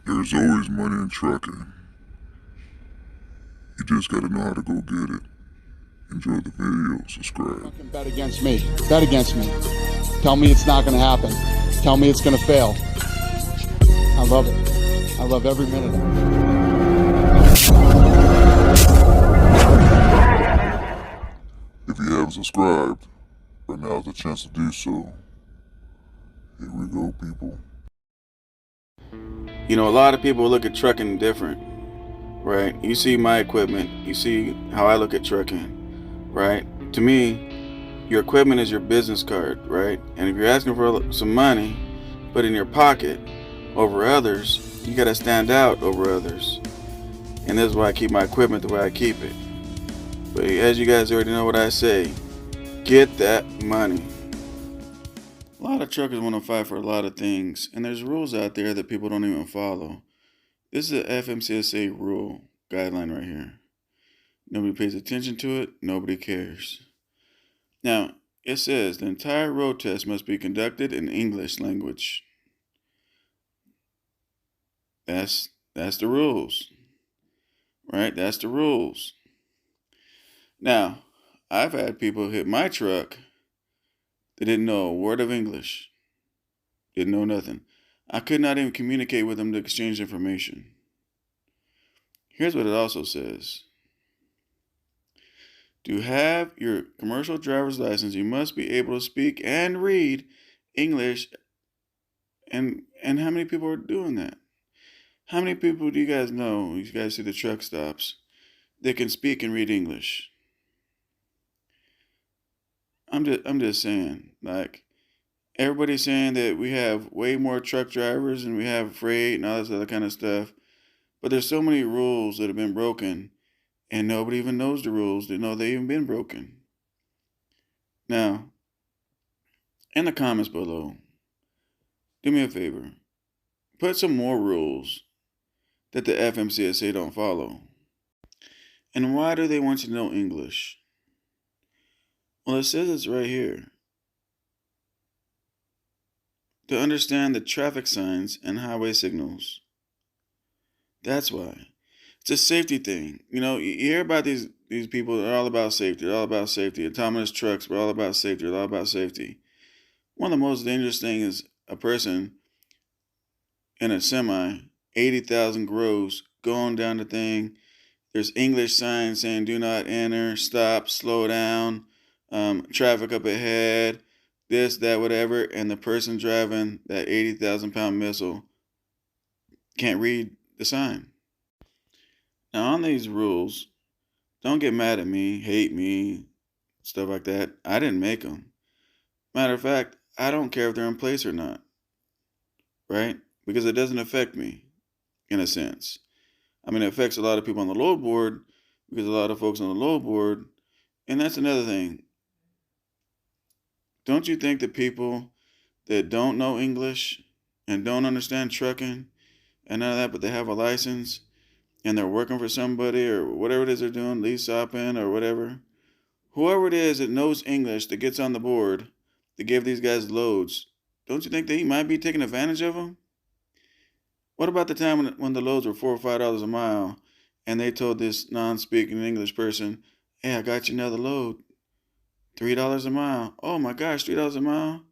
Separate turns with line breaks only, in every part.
There's always money in trucking. You just gotta know how to go get it. Enjoy the video, subscribe.
Fucking bet against me. Bet against me. Tell me it's not going to happen. Tell me it's going to fail. I love it. I love every minute of it.
If you haven't subscribed, right now is the chance to do so. Here we go, people.
You know, a lot of people look at trucking different, right? You see my equipment, you see how I look at trucking, right? To me, your equipment is your business card, right? And if you're asking for some money, put in your pocket over others, you gotta stand out over others. And this is why I keep my equipment the way I keep it. But as you guys already know what I say, get that money. A lot of truckers want to fight for a lot of things, and there's rules out there that people don't even follow. This is a FMCSA rule guideline right here. Nobody pays attention to it, nobody cares. Now, it says the entire road test must be conducted in English language. That's the rules, right? That's the rules. Now, I've had people hit my truck that didn't know a word of English, didn't know nothing. I could not even communicate with them to exchange information. Here's what it also says. To have your commercial driver's license, you must be able to speak and read English. And how many people are doing that? How many people do you guys know, you guys see the truck stops, that can speak and read English? I'm just saying, like, everybody's saying that we have way more truck drivers and we have freight and all this other kind of stuff. But there's so many rules that have been broken and nobody even knows the rules. They know they've even been broken. Now, in the comments below, do me a favor. Put some more rules that the FMCSA don't follow. And why do they want you to know English? Well, it says it's right here. To understand the traffic signs and highway signals. That's why. It's a safety thing. You know, you hear about these people, they're all about safety. They're all about safety. Autonomous trucks, we're all about safety. They're all about safety. One of the most dangerous things is a person in a semi, 80,000 gross, going down the thing. There's English signs saying do not enter, stop, slow down, traffic up ahead, this, that, whatever. And the person driving that 80,000 pound missile can't read the sign. Now, on these rules, don't get mad at me, hate me, stuff like that. I didn't make them. Matter of fact, I don't care if they're in place or not, right? Because it doesn't affect me, in a sense. I mean, it affects a lot of people on the load board because a lot of folks on the load board, and that's another thing. Don't you think that people that don't know English and don't understand trucking and none of that, but they have a license and they're working for somebody or whatever it is they're doing, lease shopping or whatever, whoever it is that knows English that gets on the board to give these guys loads, don't you think they might be taking advantage of them? What about the time when the loads were $4 or $5 a mile and they told this non-speaking English person, hey, I got you another load, $3 a mile. Oh my gosh, $3 a mile?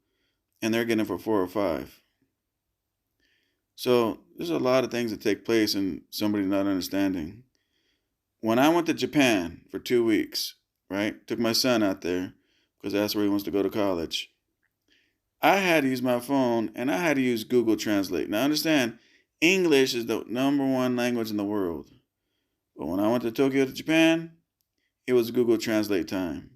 And they're getting it for 4 or 5. So there's a lot of things that take place in somebody not understanding. When I went to Japan for 2 weeks, right, took my son out there because that's where he wants to go to college, I had to use my phone and I had to use Google Translate. Now understand, English is the #1 language in the world. But when I went to Tokyo to Japan, it was Google Translate time.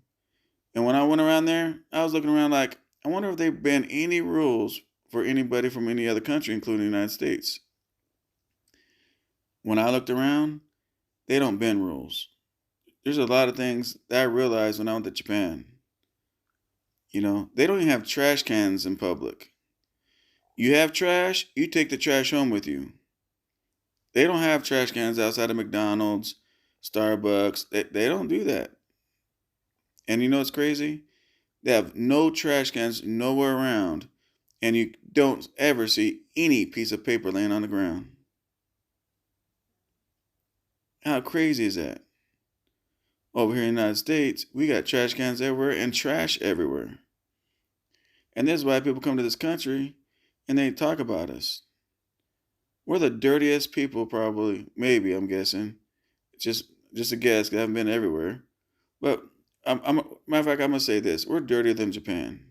And when I went around there, I was looking around like, I wonder if they've banned any rules for anybody from any other country, including the United States. When I looked around, they don't bend rules. There's a lot of things that I realized when I went to Japan. You know, they don't even have trash cans in public. You have trash, you take the trash home with you. They don't have trash cans outside of McDonald's, Starbucks. They don't do that. And you know what's crazy? They have no trash cans nowhere around. And you don't ever see any piece of paper laying on the ground. How crazy is that? Over here in the United States, we got trash cans everywhere and trash everywhere. And this is why people come to this country and they talk about us. We're the dirtiest people, probably, maybe, I'm guessing. Just a guess, 'cause I haven't been everywhere. But matter of fact, I'm gonna say this: we're dirtier than Japan.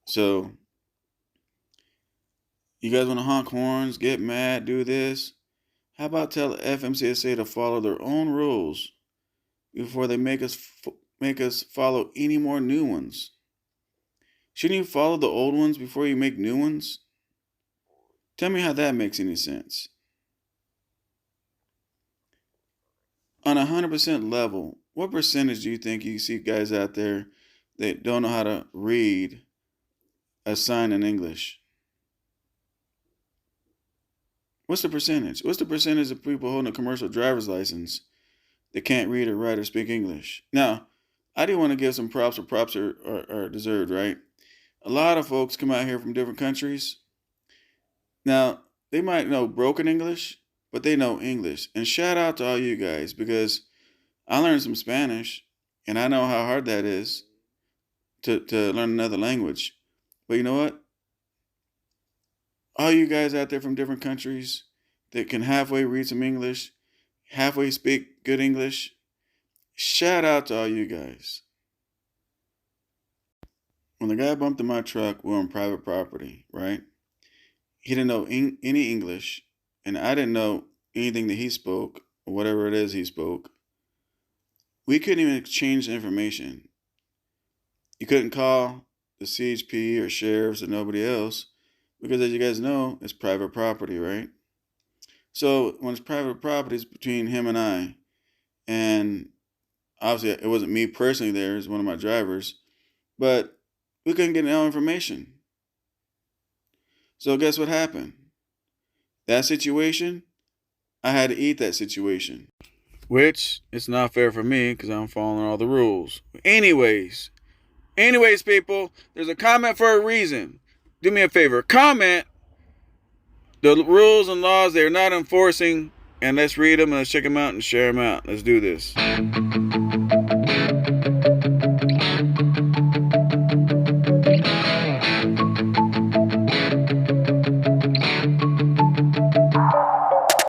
So, you guys want to honk horns, get mad, do this? How about tell the FMCSA to follow their own rules before they make us follow any more new ones? Shouldn't you follow the old ones before you make new ones? Tell me how that makes any sense. On a 100% level, what percentage do you think you see guys out there that don't know how to read a sign in English? What's the percentage? What's the percentage of people holding a commercial driver's license that can't read or write or speak English? Now, I do want to give some props where props are deserved, right? A lot of folks come out here from different countries. Now, they might know broken English, but they know English. And shout out to all you guys, because I learned some Spanish, and I know how hard that is to learn another language. But you know what? All you guys out there from different countries that can halfway read some English, halfway speak good English, shout out to all you guys. When the guy bumped in my truck, we were on private property, right? He didn't know any English, and I didn't know anything that he spoke, or whatever it is he spoke. We couldn't even exchange information. You couldn't call the CHP or sheriffs or nobody else, because as you guys know, it's private property, right? So when it's private property, it's between him and I. And obviously, it wasn't me personally there, it was one of my drivers. But we couldn't get no information. So guess what happened? That situation, I had to eat that situation. Which, it's not fair for me because I'm following all the rules. Anyways, people, there's a comment for a reason. Do me a favor, comment the rules and laws they're not enforcing, and let's read them and let's check them out and share them out. Let's do this.